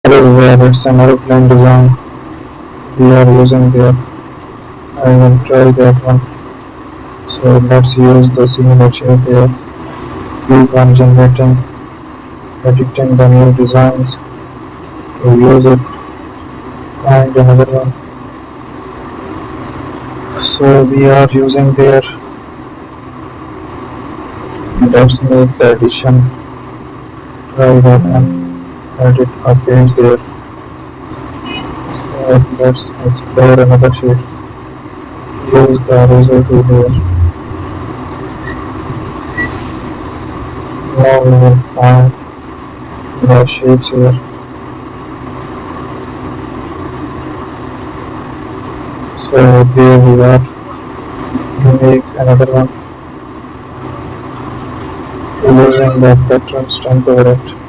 Where it's an aeroplane design we are using there. I will try that one. So let's use the simulator here. Keep on generating, editing the new designs. To use it, find another one. So we are using there. Let's make the edition. Try that one. Edit a page there. So let's explore another sheet. Use the eraser tool here. Now we will find the shapes here. So there we are. Make another one using the patterns template.